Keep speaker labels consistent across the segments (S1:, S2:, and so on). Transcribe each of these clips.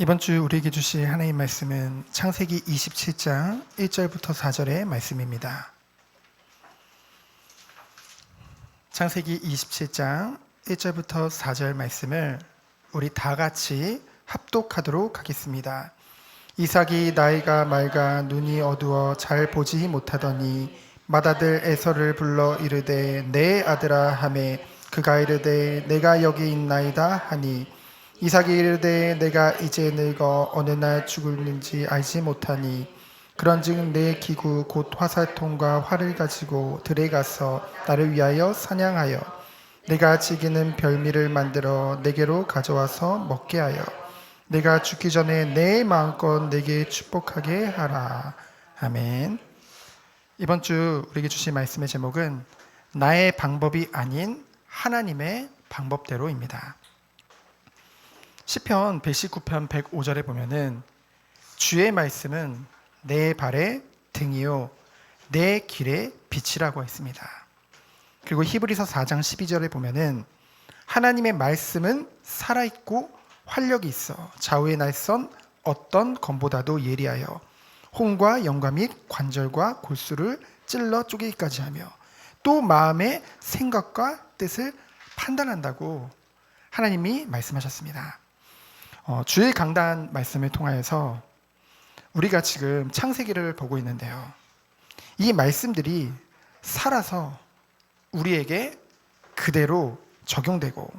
S1: 이번 주 우리에게 주실 하나님 말씀은 창세기 27장 1절부터 4절의 말씀입니다. 창세기 27장 1절부터 4절 말씀을 우리 다 같이 합독하도록 하겠습니다. 이삭이 나이가 맑아 눈이 어두워 잘 보지 못하더니 맏아들 에서를 불러 이르되 내 아들아 하매 그가 이르되 내가 여기 있나이다 하니 이삭이 이르되 내가 이제 늙어 어느 날 죽을는지 알지 못하니 그런즉 내 기구 곧 화살통과 활을 가지고 들에 가서 나를 위하여 사냥하여 내가 지기는 별미를 만들어 내게로 가져와서 먹게 하여 내가 죽기 전에 내 마음껏 내게 축복하게 하라. 아멘. 이번 주 우리에게 주신 말씀의 제목은 나의 방법이 아닌 하나님의 방법대로입니다. 시편 119편 105절에 보면은 주의 말씀은 내 발의 등이요 내 길의 빛이라고 했습니다. 그리고 히브리서 4장 12절에 보면은 하나님의 말씀은 살아있고 활력이 있어 좌우의 날선 어떤 검보다도 예리하여 혼과 영과 및 관절과 골수를 찔러 쪼개기까지 하며 또 마음의 생각과 뜻을 판단한다고 하나님이 말씀하셨습니다. 주일 강단 말씀을 통하여서 우리가 지금 창세기를 보고 있는데요. 이 말씀들이 살아서 우리에게 그대로 적용되고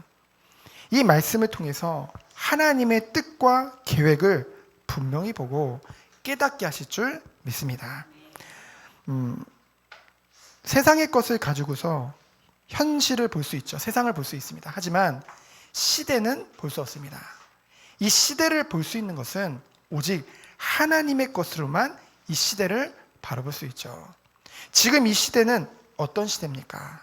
S1: 이 말씀을 통해서 하나님의 뜻과 계획을 분명히 보고 깨닫게 하실 줄 믿습니다. 세상의 것을 가지고서 현실을 볼 수 있죠. 세상을 볼 수 있습니다. 하지만 시대는 볼 수 없습니다. 이 시대를 볼 수 있는 것은 오직 하나님의 것으로만 이 시대를 바라볼 수 있죠. 지금 이 시대는 어떤 시대입니까?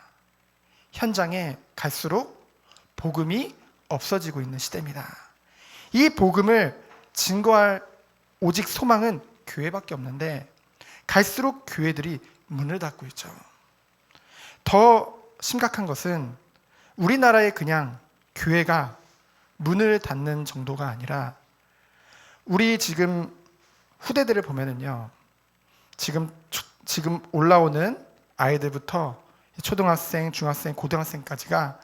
S1: 현장에 갈수록 복음이 없어지고 있는 시대입니다. 이 복음을 증거할 오직 소망은 교회밖에 없는데 갈수록 교회들이 문을 닫고 있죠. 더 심각한 것은 우리나라에 그냥 교회가 문을 닫는 정도가 아니라 우리 지금 후대들을 보면은요, 지금 올라오는 아이들부터 초등학생, 중학생, 고등학생까지가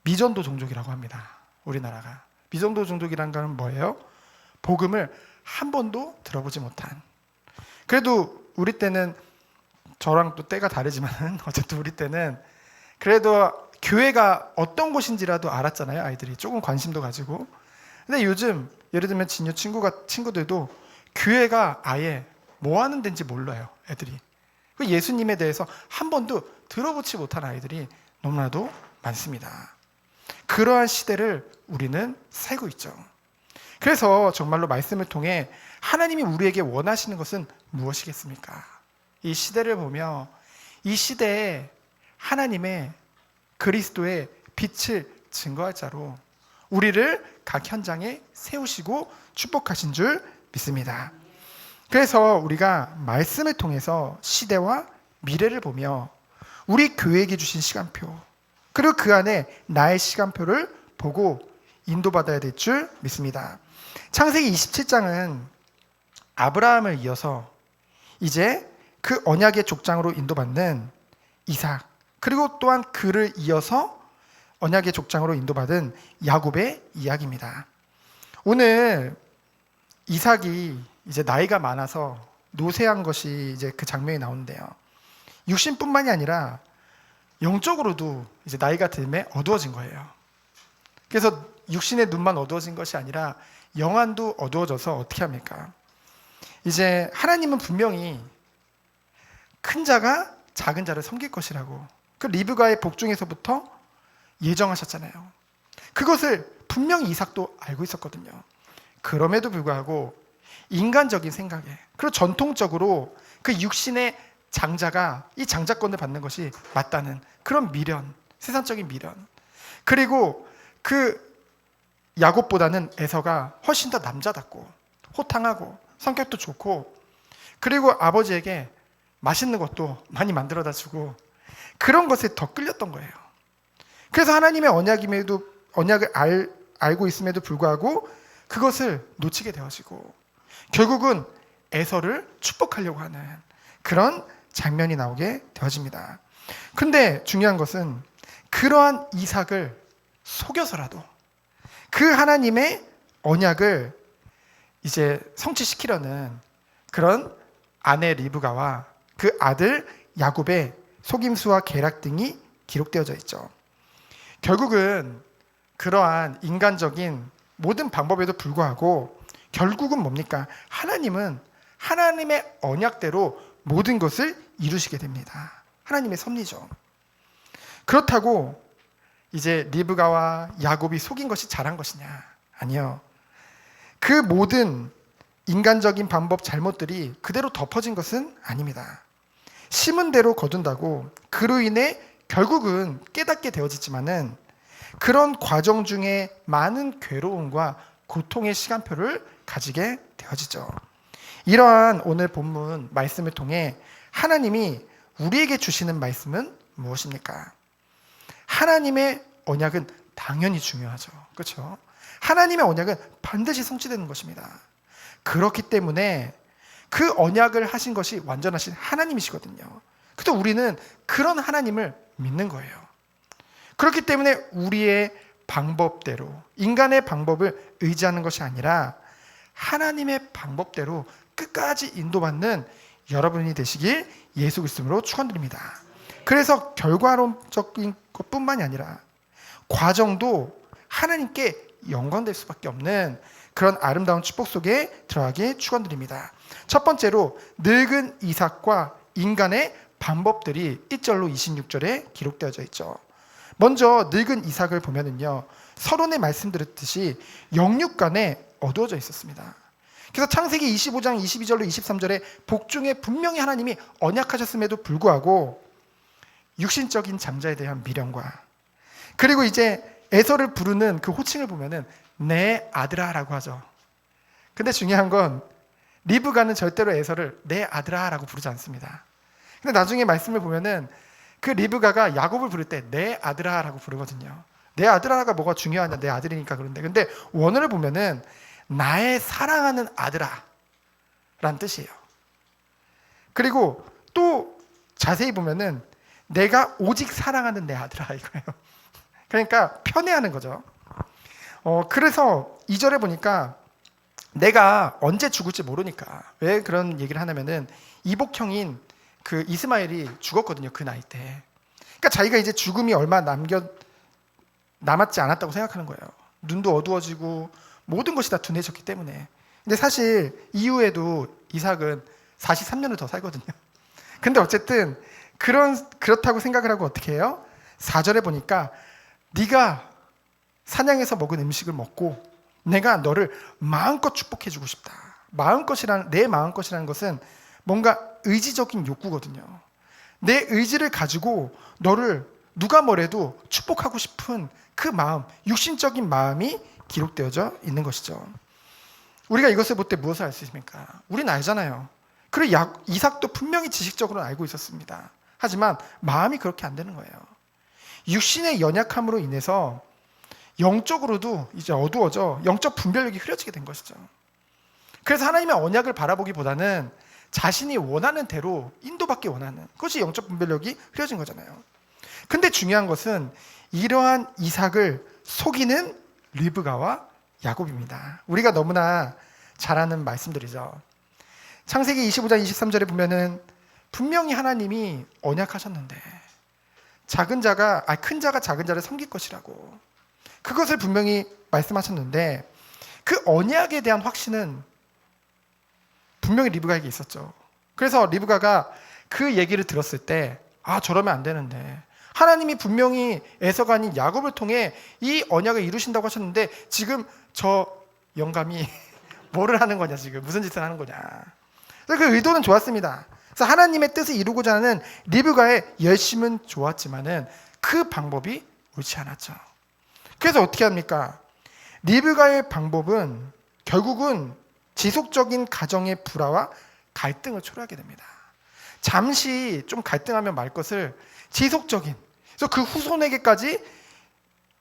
S1: 미전도 종족이라고 합니다. 우리나라가 미전도 종족이란 건 뭐예요? 복음을 한 번도 들어보지 못한. 그래도 우리 때는 저랑 또 때가 다르지만 어쨌든 우리 때는 그래도 교회가 어떤 곳인지라도 알았잖아요. 아이들이 조금 관심도 가지고. 근데 요즘 예를 들면 진유 친구들도 교회가 아예 뭐 하는 데인지 몰라요. 애들이. 예수님에 대해서 한 번도 들어보지 못한 아이들이 너무나도 많습니다. 그러한 시대를 우리는 살고 있죠. 그래서 정말로 말씀을 통해 하나님이 우리에게 원하시는 것은 무엇이겠습니까? 이 시대를 보며 이 시대에 하나님의 그리스도의 빛을 증거할 자로 우리를 각 현장에 세우시고 축복하신 줄 믿습니다. 그래서 우리가 말씀을 통해서 시대와 미래를 보며 우리 교회에게 주신 시간표 그리고 그 안에 나의 시간표를 보고 인도받아야 될 줄 믿습니다. 창세기 27장은 아브라함을 이어서 이제 그 언약의 족장으로 인도받는 이삭 그리고 또한 그를 이어서 언약의 족장으로 인도받은 야곱의 이야기입니다. 오늘 이삭이 이제 나이가 많아서 노쇠한 것이 이제 그 장면이 나오는데요. 육신뿐만이 아니라 영적으로도 이제 나이가 들면 어두워진 거예요. 그래서 육신의 눈만 어두워진 것이 아니라 영안도 어두워져서 어떻게 합니까? 이제 하나님은 분명히 큰 자가 작은 자를 섬길 것이라고 그 리브가의 복중에서부터 예정하셨잖아요. 그것을 분명히 이삭도 알고 있었거든요. 그럼에도 불구하고 인간적인 생각에 그리고 전통적으로 그 육신의 장자가 이 장자권을 받는 것이 맞다는 그런 미련, 세상적인 미련 그리고 그 야곱보다는 에서가 훨씬 더 남자답고 호탕하고 성격도 좋고 그리고 아버지에게 맛있는 것도 많이 만들어다 주고 그런 것에 더 끌렸던 거예요. 그래서 하나님의 언약을 알고 있음에도 불구하고 그것을 놓치게 되어지고 결국은 에서를 축복하려고 하는 그런 장면이 나오게 되어집니다. 근데 중요한 것은 그러한 이삭을 속여서라도 그 하나님의 언약을 이제 성취시키려는 그런 아내 리브가와 그 아들 야곱의 속임수와 계략 등이 기록되어져 있죠. 결국은 그러한 인간적인 모든 방법에도 불구하고 결국은 뭡니까? 하나님은 하나님의 언약대로 모든 것을 이루시게 됩니다. 하나님의 섭리죠. 그렇다고 이제 리브가와 야곱이 속인 것이 잘한 것이냐? 아니요. 그 모든 인간적인 방법 잘못들이 그대로 덮어진 것은 아닙니다. 심은 대로 거둔다고 그로 인해 결국은 깨닫게 되어지지만은 그런 과정 중에 많은 괴로움과 고통의 시간표를 가지게 되어지죠. 이러한 오늘 본문 말씀을 통해 하나님이 우리에게 주시는 말씀은 무엇입니까? 하나님의 언약은 당연히 중요하죠. 그렇죠? 하나님의 언약은 반드시 성취되는 것입니다. 그렇기 때문에 그 언약을 하신 것이 완전하신 하나님이시거든요. 그래서 우리는 그런 하나님을 믿는 거예요. 그렇기 때문에 우리의 방법대로, 인간의 방법을 의지하는 것이 아니라 하나님의 방법대로 끝까지 인도받는 여러분이 되시길 예수 그리스도로 축원드립니다. 그래서 결과론적인 것뿐만이 아니라 과정도 하나님께 영광될 수밖에 없는 그런 아름다운 축복 속에 들어가기 축원드립니다. 첫 번째로 늙은 이삭과 인간의 방법들이 1절로 26절에 기록되어져 있죠. 먼저 늙은 이삭을 보면은요, 서론에 말씀드렸듯이 영육 간에 어두워져 있었습니다. 그래서 창세기 25장 22절로 23절에 복중에 분명히 하나님이 언약하셨음에도 불구하고 육신적인 장자에 대한 미련과 그리고 이제 에서를 부르는 그 호칭을 보면은 내 아들아라고 하죠. 근데 중요한 건 리브가는 절대로 에서를 내 아들아라고 부르지 않습니다. 근데 나중에 말씀을 보면은 그 리브가가 야곱을 부를 때 내 아들아라고 부르거든요. 내 아들아가 뭐가 중요하냐, 내 아들이니까 그런데. 근데 원어를 보면은 나의 사랑하는 아들아 라는 뜻이에요. 그리고 또 자세히 보면은 내가 오직 사랑하는 내 아들아 이거예요. 그러니까 편애하는 거죠. 그래서 2절에 보니까 내가 언제 죽을지 모르니까. 왜 그런 얘기를 하냐면은 이복형인 그 이스마엘이 죽었거든요. 그 나이 때. 그러니까 자기가 이제 죽음이 얼마 남았지 않았다고 생각하는 거예요. 눈도 어두워지고 모든 것이 다 둔해졌기 때문에. 근데 사실 이후에도 이삭은 43년을 더 살거든요. 근데 어쨌든 그렇다고 생각을 하고 어떻게 해요? 4절에 보니까 네가 사냥해서 먹은 음식을 먹고 내가 너를 마음껏 축복해주고 싶다. 내 마음껏이라는 것은 뭔가 의지적인 욕구거든요. 내 의지를 가지고 너를 누가 뭐래도 축복하고 싶은 그 마음, 육신적인 마음이 기록되어져 있는 것이죠. 우리가 이것을 볼 때 무엇을 알 수 있습니까? 우리는 알잖아요. 그리고 이삭도 분명히 지식적으로는 알고 있었습니다. 하지만 마음이 그렇게 안 되는 거예요. 육신의 연약함으로 인해서 영적으로도 이제 어두워져 영적 분별력이 흐려지게 된 것이죠. 그래서 하나님의 언약을 바라보기보다는 자신이 원하는 대로 인도받기 원하는 그것이 영적 분별력이 흐려진 거잖아요. 근데 중요한 것은 이러한 이삭을 속이는 리브가와 야곱입니다. 우리가 너무나 잘 아는 말씀들이죠. 창세기 25장 23절에 보면은 분명히 하나님이 언약하셨는데 큰 자가 작은 자를 섬길 것이라고 그것을 분명히 말씀하셨는데 그 언약에 대한 확신은 분명히 리브가에게 있었죠. 그래서 리브가가 그 얘기를 들었을 때 저러면 안 되는데 하나님이 분명히 에서가 아닌 야곱을 통해 이 언약을 이루신다고 하셨는데 지금 저 영감이 뭐를 하는 거냐, 지금 무슨 짓을 하는 거냐. 그래서 그 의도는 좋았습니다. 그래서 하나님의 뜻을 이루고자 하는 리브가의 열심은 좋았지만은 그 방법이 옳지 않았죠. 그래서 어떻게 합니까? 리브가의 방법은 결국은 지속적인 가정의 불화와 갈등을 초래하게 됩니다. 잠시 좀 갈등하면 말 것을 지속적인, 그래서 그 후손에게까지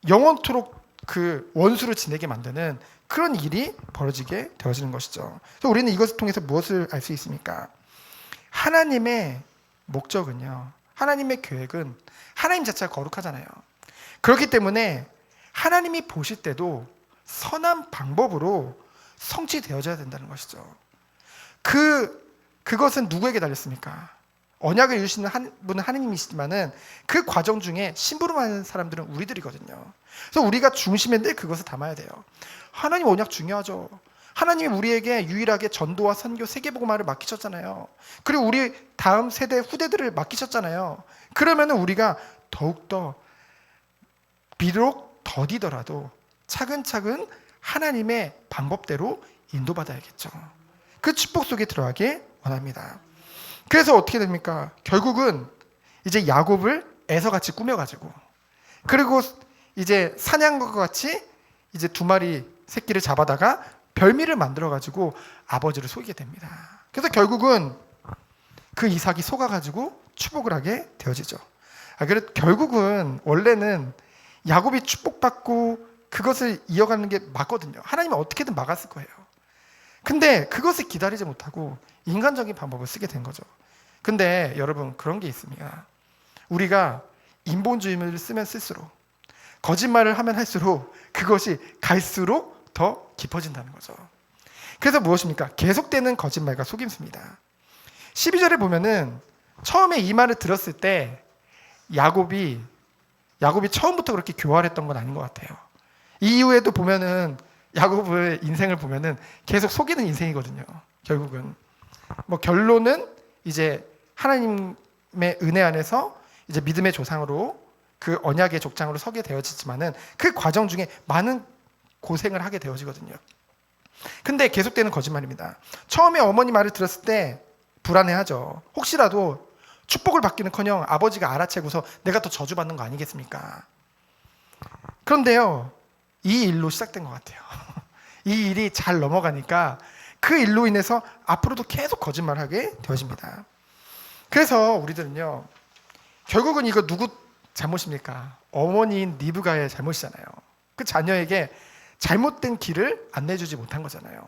S1: 영원토록 그 원수를 지내게 만드는 그런 일이 벌어지게 되어지는 것이죠. 그래서 우리는 이것을 통해서 무엇을 알 수 있습니까? 하나님의 목적은요, 하나님의 계획은 하나님 자체가 거룩하잖아요. 그렇기 때문에 하나님이 보실 때도 선한 방법으로 성취되어져야 된다는 것이죠. 그것은 누구에게 달렸습니까? 언약을 이루시는 분은 하나님이시지만은 그 과정 중에 심부름하는 사람들은 우리들이거든요. 그래서 우리가 중심에 늘 그것을 담아야 돼요. 하나님 언약 중요하죠. 하나님이 우리에게 유일하게 전도와 선교, 세계복음화를 맡기셨잖아요. 그리고 우리 다음 세대 후대들을 맡기셨잖아요. 그러면은 우리가 더욱더 비록 더디더라도 차근차근 하나님의 방법대로 인도받아야겠죠. 그 축복 속에 들어가길 원합니다. 그래서 어떻게 됩니까? 결국은 이제 야곱을 에서같이 꾸며가지고, 그리고 이제 사냥과 같이 이제 2마리 새끼를 잡아다가 별미를 만들어가지고 아버지를 속이게 됩니다. 그래서 결국은 그 이삭이 속아가지고 축복을 하게 되어지죠. 그래서 결국은 원래는 야곱이 축복받고 그것을 이어가는 게 맞거든요. 하나님은 어떻게든 막았을 거예요. 근데 그것을 기다리지 못하고 인간적인 방법을 쓰게 된 거죠. 근데 여러분, 그런 게 있습니다. 우리가 인본주의를 쓰면 쓸수록, 거짓말을 하면 할수록 그것이 갈수록 더 깊어진다는 거죠. 그래서 무엇입니까? 계속되는 거짓말과 속임수입니다. 12절에 보면은 처음에 이 말을 들었을 때 야곱이 처음부터 그렇게 교활했던 건 아닌 것 같아요. 이 이후에도 보면은 야곱의 인생을 보면은 계속 속이는 인생이거든요. 결국은 결론은 이제 하나님의 은혜 안에서 이제 믿음의 조상으로, 그 언약의 족장으로 서게 되어지지만은 그 과정 중에 많은 고생을 하게 되어지거든요. 근데 계속되는 거짓말입니다. 처음에 어머니 말을 들었을 때 불안해하죠. 혹시라도 축복을 받기는커녕 아버지가 알아채고서 내가 더 저주받는 거 아니겠습니까? 그런데요, 이 일로 시작된 것 같아요. 이 일이 잘 넘어가니까 그 일로 인해서 앞으로도 계속 거짓말하게 되어집니다. 그래서 우리들은요, 결국은 이거 누구 잘못입니까? 어머니인 리브가의 잘못이잖아요. 그 자녀에게 잘못된 길을 안내주지 못한 거잖아요.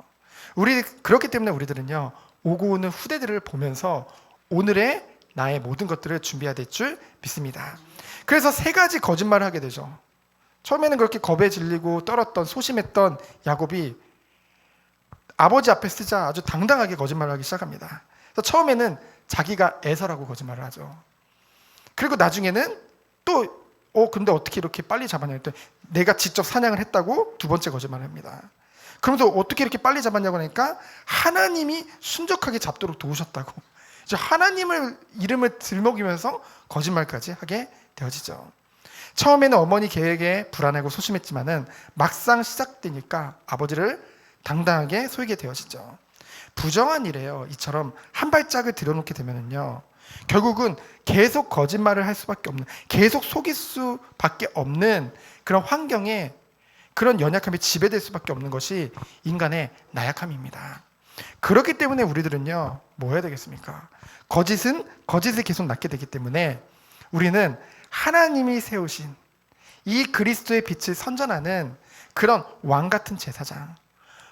S1: 그렇기 때문에 우리들은요, 오고 오는 후대들을 보면서 오늘의 나의 모든 것들을 준비해야 될 줄 믿습니다. 그래서 3가지 거짓말을 하게 되죠. 처음에는 그렇게 겁에 질리고 떨었던, 소심했던 야곱이 아버지 앞에 쓰자 아주 당당하게 거짓말을 하기 시작합니다. 그래서 처음에는 자기가 에서라고 거짓말을 하죠. 그리고 나중에는 또 근데 어떻게 이렇게 빨리 잡았냐 했더니 내가 직접 사냥을 했다고 2번째 거짓말을 합니다. 그러면서 어떻게 이렇게 빨리 잡았냐고 하니까 하나님이 순적하게 잡도록 도우셨다고, 이제 하나님을 이름을 들먹이면서 거짓말까지 하게 되어지죠. 처음에는 어머니 계획에 불안하고 소심했지만은 막상 시작되니까 아버지를 당당하게 속이게 되어지죠. 부정한 일이에요. 이처럼 한 발짝을 들여놓게 되면은요, 결국은 계속 거짓말을 할 수밖에 없는, 계속 속일 수밖에 없는 그런 환경에, 그런 연약함에 지배될 수밖에 없는 것이 인간의 나약함입니다. 그렇기 때문에 우리들은요, 뭐 해야 되겠습니까? 거짓을 계속 낳게 되기 때문에 우리는 하나님이 세우신 이 그리스도의 빛을 선전하는 그런 왕 같은 제사장,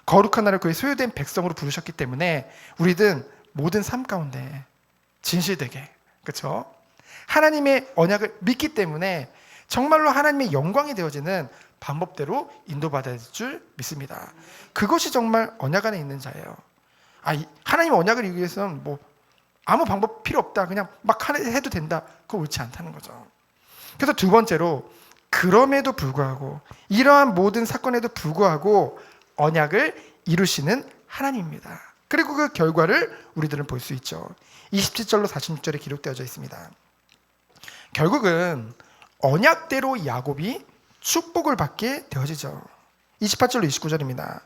S1: 거룩한 나라를 그의 소유된 백성으로 부르셨기 때문에 우리는 모든 삶 가운데 진실되게, 그렇죠? 하나님의 언약을 믿기 때문에 정말로 하나님의 영광이 되어지는 방법대로 인도받아야 될 줄 믿습니다. 그것이 정말 언약 안에 있는 자예요. 하나님 언약을 이루기 위해서는 아무 방법 필요 없다, 그냥 막 해도 된다, 그거 옳지 않다는 거죠. 그래서 2번째로, 그럼에도 불구하고, 이러한 모든 사건에도 불구하고 언약을 이루시는 하나님입니다. 그리고 그 결과를 우리들은 볼 수 있죠. 27절로 46절에 기록되어져 있습니다. 결국은 언약대로 야곱이 축복을 받게 되어지죠. 28절로 29절입니다.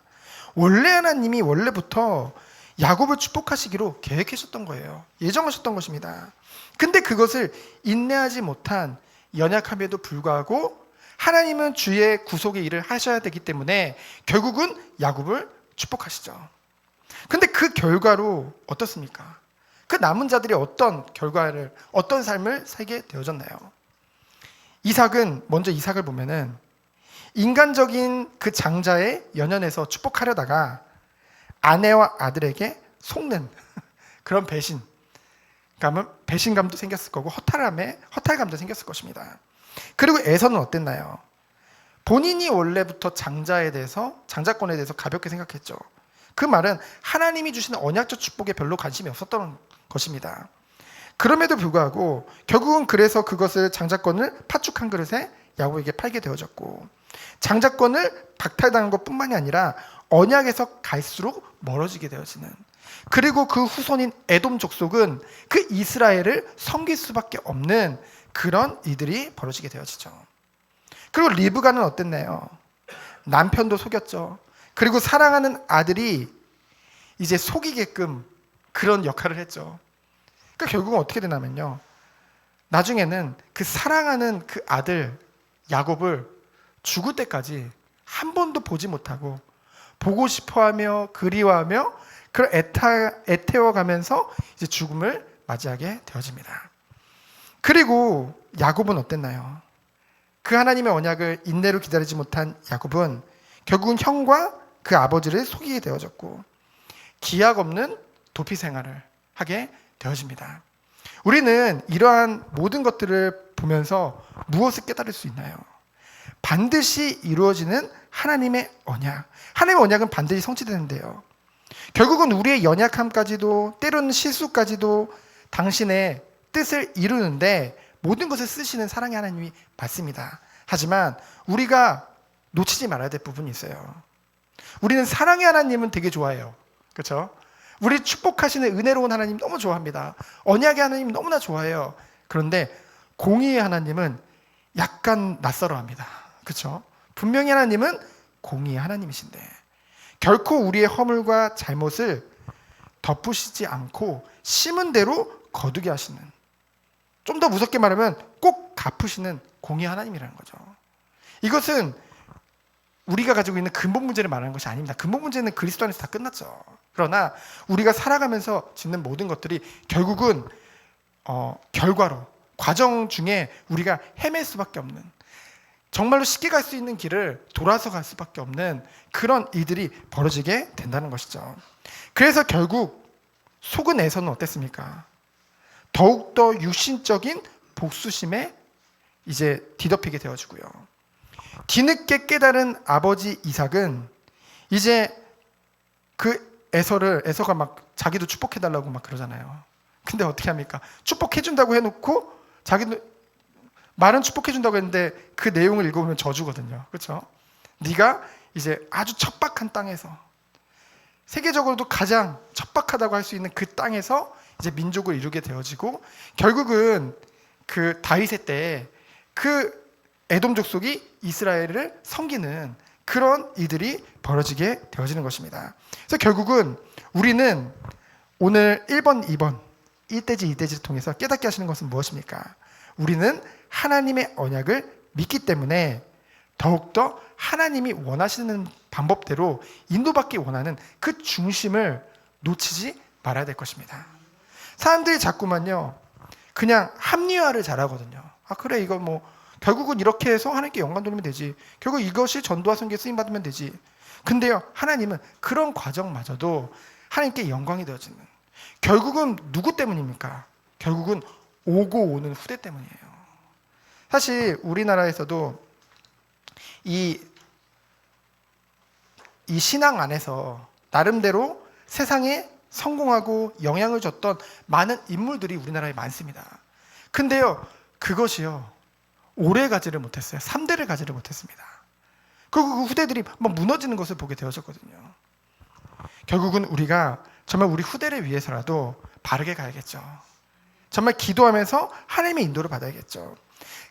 S1: 원래 하나님이 원래부터 야곱을 축복하시기로 계획하셨던 거예요. 예정하셨던 것입니다. 근데 그것을 인내하지 못한 연약함에도 불구하고 하나님은 주의 구속의 일을 하셔야 되기 때문에 결국은 야곱을 축복하시죠. 근데 그 결과로 어떻습니까? 그 남은 자들이 어떤 삶을 살게 되어졌나요? 먼저 이삭을 보면은 인간적인 그 장자의 연연에서 축복하려다가 아내와 아들에게 속는 그런 배신감도 생겼을 거고 허탈감도 생겼을 것입니다. 그리고 에서는 어땠나요? 본인이 원래부터 장자권에 대해서 가볍게 생각했죠. 그 말은 하나님이 주시는 언약적 축복에 별로 관심이 없었던 것입니다. 그럼에도 불구하고 결국은 그래서 그것을 장자권을 파축한 그릇에 야곱에게 팔게 되어졌고, 장자권을 박탈당한 것뿐만이 아니라 언약에서 갈수록 멀어지게 되어지는, 그리고 그 후손인 에돔 족속은 그 이스라엘을 섬길 수밖에 없는 그런 일들이 벌어지게 되어지죠. 그리고 리브가는 어땠나요? 남편도 속였죠. 그리고 사랑하는 아들이 이제 속이게끔 그런 역할을 했죠. 그러니까 결국은 어떻게 되냐면요, 나중에는 그 사랑하는 그 아들 야곱을 죽을 때까지 한 번도 보지 못하고 보고 싶어하며 그리워하며 그걸 애태워가면서 이제 죽음을 맞이하게 되어집니다. 그리고 야곱은 어땠나요? 그 하나님의 언약을 인내로 기다리지 못한 야곱은 결국은 형과 그 아버지를 속이게 되어졌고 기약 없는 도피 생활을 하게 되어집니다. 우리는 이러한 모든 것들을 보면서 무엇을 깨달을 수 있나요? 반드시 이루어지는 하나님의 언약. 하나님의 언약은 반드시 성취되는데요. 결국은 우리의 연약함까지도 때로는 실수까지도 당신의 뜻을 이루는데 모든 것을 쓰시는 사랑의 하나님이 맞습니다. 하지만 우리가 놓치지 말아야 될 부분이 있어요. 우리는 사랑의 하나님은 되게 좋아해요. 그렇죠? 우리 축복하시는 은혜로운 하나님 너무 좋아합니다. 언약의 하나님 너무나 좋아해요. 그런데 공의의 하나님은 약간 낯설어합니다. 그렇죠? 분명히 하나님은 공의의 하나님이신데 결코 우리의 허물과 잘못을 덮으시지 않고 심은 대로 거두게 하시는, 좀 더 무섭게 말하면 꼭 갚으시는 공의의 하나님이라는 거죠. 이것은 우리가 가지고 있는 근본 문제를 말하는 것이 아닙니다. 근본 문제는 그리스도 안에서 다 끝났죠. 그러나 우리가 살아가면서 짓는 모든 것들이 결국은 결과로, 과정 중에 우리가 헤맬 수밖에 없는, 정말로 쉽게 갈 수 있는 길을 돌아서 갈 수밖에 없는 그런 일들이 벌어지게 된다는 것이죠. 그래서 결국 속은 에서는 어땠습니까? 더욱더 육신적인 복수심에 이제 뒤덮이게 되어지고요. 뒤늦게 깨달은 아버지 이삭은 이제 그 에서가 막 자기도 축복해달라고 막 그러잖아요. 근데 어떻게 합니까? 축복해준다고 해놓고 자기도 말은 축복해준다고 했는데 그 내용을 읽어보면 저주거든요. 그렇죠? 네가 이제 아주 척박한 땅에서, 세계적으로도 가장 척박하다고 할 수 있는 그 땅에서 이제 민족을 이루게 되어지고 결국은 그 다윗의 때 그 에돔 족속이 이스라엘을 섬기는 그런 일들이 벌어지게 되어지는 것입니다. 그래서 결국은 우리는 오늘 1번, 2번 1대지 2대지를 통해서 깨닫게 하시는 것은 무엇입니까? 우리는 하나님의 언약을 믿기 때문에 더욱더 하나님이 원하시는 방법대로 인도받기 원하는 그 중심을 놓치지 말아야 될 것입니다. 사람들이 자꾸만요 그냥 합리화를 잘하거든요. 그래 이거 뭐 결국은 이렇게 해서 하나님께 영광 돌리면 되지, 결국 이것이 전도와 선교에 쓰임받으면 되지. 근데요 하나님은 그런 과정마저도 하나님께 영광이 되어지는, 결국은 누구 때문입니까? 결국은 오고 오는 후대 때문이에요. 사실 우리나라에서도 이 신앙 안에서 나름대로 세상에 성공하고 영향을 줬던 많은 인물들이 우리나라에 많습니다. 근데요 그것이요 오래 가지를 못했어요. 3대를 가지를 못했습니다. 그리고 그 후대들이 막 무너지는 것을 보게 되어졌거든요. 결국은 우리가 정말 우리 후대를 위해서라도 바르게 가야겠죠. 정말 기도하면서 하나님의 인도를 받아야겠죠.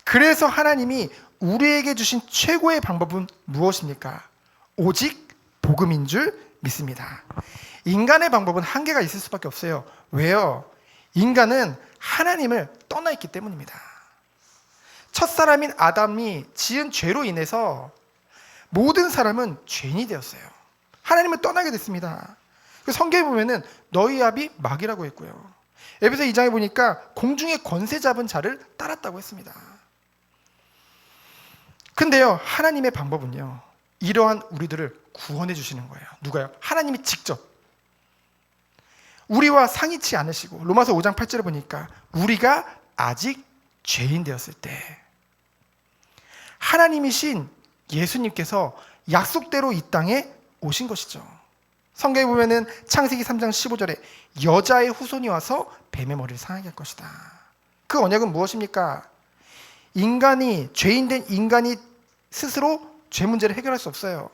S1: 그래서 하나님이 우리에게 주신 최고의 방법은 무엇입니까? 오직 복음인 줄 믿습니다. 인간의 방법은 한계가 있을 수밖에 없어요. 왜요? 인간은 하나님을 떠나 있기 때문입니다. 첫사람인 아담이 지은 죄로 인해서 모든 사람은 죄인이 되었어요. 하나님을 떠나게 됐습니다. 성경에 보면은 너희 아비 마귀라고 했고요. 에베소 2장에 보니까 공중의 권세 잡은 자를 따랐다고 했습니다. 근데요, 하나님의 방법은요, 이러한 우리들을 구원해 주시는 거예요. 누가요? 하나님이 직접. 우리와 상의치 않으시고, 로마서 5장 8절을 보니까 우리가 아직 죄인 되었을 때 하나님이신 예수님께서 약속대로 이 땅에 오신 것이죠. 성경에 보면은 창세기 3장 15절에 여자의 후손이 와서 뱀의 머리를 상하게 할 것이다. 그 언약은 무엇입니까? 인간이, 죄인된 인간이 스스로 죄 문제를 해결할 수 없어요.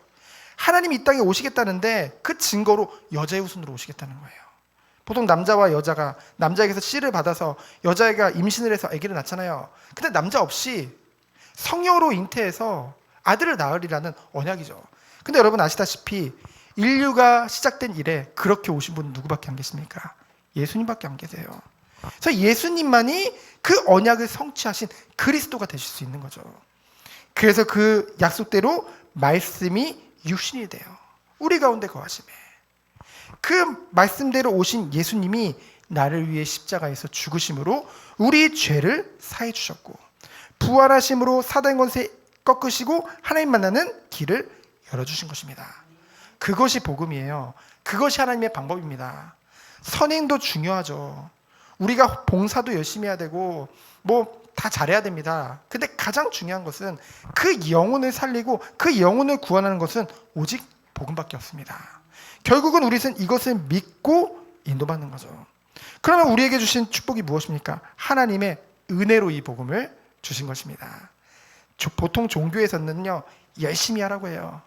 S1: 하나님이 이 땅에 오시겠다는데 그 증거로 여자의 후손으로 오시겠다는 거예요. 보통 남자와 여자가, 남자에게서 씨를 받아서 여자애가 임신을 해서 아기를 낳잖아요. 근데 남자 없이 성령으로 잉태해서 아들을 낳으리라는 언약이죠. 근데 여러분 아시다시피 인류가 시작된 이래 그렇게 오신 분은 누구밖에 안 계십니까? 예수님밖에 안 계세요. 그래서 예수님만이 그 언약을 성취하신 그리스도가 되실 수 있는 거죠. 그래서 그 약속대로 말씀이 육신이 돼요. 우리 가운데 거하심에. 그 말씀대로 오신 예수님이 나를 위해 십자가에서 죽으심으로 우리 죄를 사해 주셨고, 부활하심으로 사단 권세 꺾으시고 하나님 만나는 길을 열어주신 것입니다. 그것이 복음이에요. 그것이 하나님의 방법입니다. 선행도 중요하죠. 우리가 봉사도 열심히 해야 되고 뭐 다 잘해야 됩니다. 근데 가장 중요한 것은 그 영혼을 살리고 그 영혼을 구원하는 것은 오직 복음밖에 없습니다. 결국은 우리는 이것을 믿고 인도받는 거죠. 그러면 우리에게 주신 축복이 무엇입니까? 하나님의 은혜로 이 복음을 주신 것입니다. 보통 종교에서는요, 열심히 하라고 해요.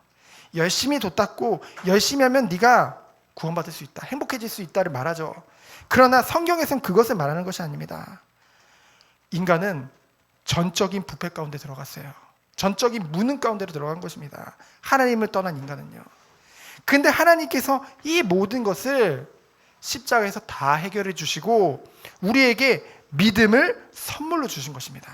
S1: 열심히 돛닦고 열심히 하면 네가 구원받을 수 있다, 행복해질 수 있다를 말하죠. 그러나 성경에서는 그것을 말하는 것이 아닙니다. 인간은 전적인 부패 가운데 들어갔어요. 전적인 무능 가운데로 들어간 것입니다. 하나님을 떠난 인간은요. 근데 하나님께서 이 모든 것을 십자가에서 다 해결해 주시고 우리에게 믿음을 선물로 주신 것입니다.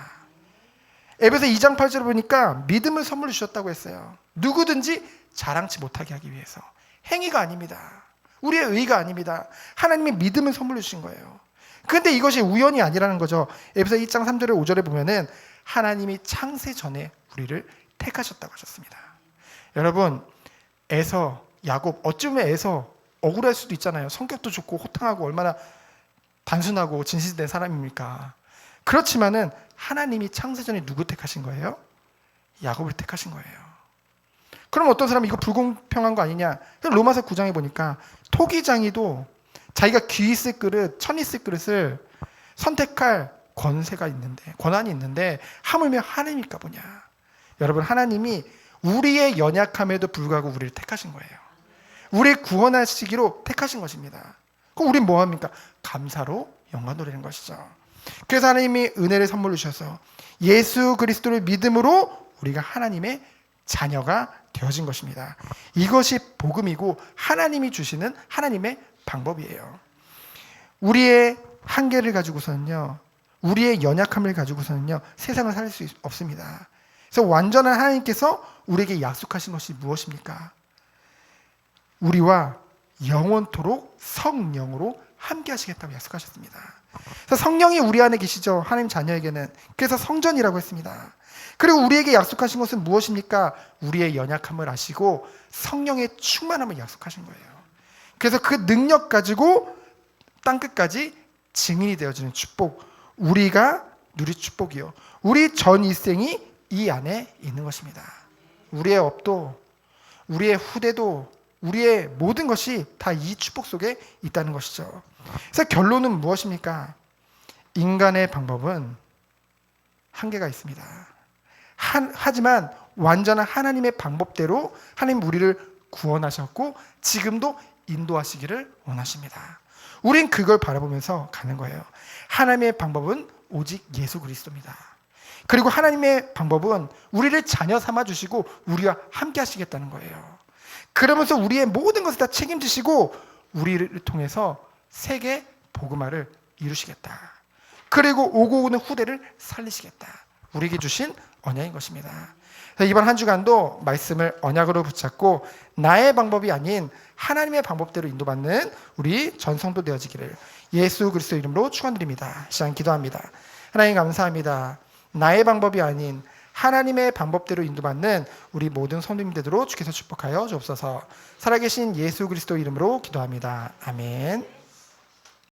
S1: 에베소 2장 8절을 보니까 믿음을 선물로 주셨다고 했어요. 누구든지 자랑치 못하게 하기 위해서. 행위가 아닙니다. 우리의 의가 아닙니다. 하나님이 믿음을 선물로 주신 거예요. 그런데 이것이 우연이 아니라는 거죠. 에베소 2장 3절에 5절에 보면은 하나님이 창세 전에 우리를 택하셨다고 하셨습니다. 여러분, 에서, 야곱, 어찌 보면 에서 억울할 수도 있잖아요. 성격도 좋고 호탕하고 얼마나 단순하고 진실된 사람입니까? 그렇지만은 하나님이 창세 전에 누구 택하신 거예요? 야곱을 택하신 거예요. 그럼 어떤 사람이 이거 불공평한 거 아니냐? 로마서 9장에 보니까 토기장이도 자기가 귀 있을 그릇, 천 있을 그릇을 선택할 권한이 있는데 하물며 하나님일까 보냐? 여러분, 하나님이 우리의 연약함에도 불구하고 우리를 택하신 거예요. 우리를 구원하시기로 택하신 것입니다. 그럼 우린 뭐합니까? 감사로 영광 돌리는 것이죠. 그래서 하나님이 은혜를 선물로 주셔서 예수 그리스도를 믿음으로 우리가 하나님의 자녀가 되어진 것입니다. 이것이 복음이고 하나님이 주시는 하나님의 방법이에요. 우리의 한계를 가지고서는요, 우리의 연약함을 가지고서는요, 세상을 살릴 수 없습니다. 그래서 완전한 하나님께서 우리에게 약속하신 것이 무엇입니까? 우리와 영원토록 성령으로 함께 하시겠다고 약속하셨습니다. 그래서 성령이 우리 안에 계시죠. 하나님 자녀에게는. 그래서 성전이라고 했습니다. 그리고 우리에게 약속하신 것은 무엇입니까? 우리의 연약함을 아시고 성령의 충만함을 약속하신 거예요. 그래서 그 능력 가지고 땅끝까지 증인이 되어지는 축복, 우리가 누릴 축복이요, 우리 전 일생이 이 안에 있는 것입니다. 우리의 업도, 우리의 후대도, 우리의 모든 것이 다 이 축복 속에 있다는 것이죠. 그래서 결론은 무엇입니까? 인간의 방법은 한계가 있습니다. 하지만 완전한 하나님의 방법대로 하나님 우리를 구원하셨고 지금도 인도하시기를 원하십니다. 우린 그걸 바라보면서 가는 거예요. 하나님의 방법은 오직 예수 그리스도입니다. 그리고 하나님의 방법은 우리를 자녀 삼아 주시고 우리와 함께 하시겠다는 거예요. 그러면서 우리의 모든 것을 다 책임지시고 우리를 통해서 세계 복음화를 이루시겠다. 그리고 오고 오는 후대를 살리시겠다. 우리에게 주신 언약인 것입니다. 이번 한 주간도 말씀을 언약으로 붙잡고 나의 방법이 아닌 하나님의 방법대로 인도받는 우리 전 성도 되어지기를 예수 그리스도 이름으로 축원드립니다. 시간 기도합니다. 하나님 감사합니다. 나의 방법이 아닌 하나님의 방법대로 인도받는 우리 모든 성도님 되도록 주께서 축복하여 주옵소서. 살아계신 예수 그리스도 이름으로 기도합니다. 아멘.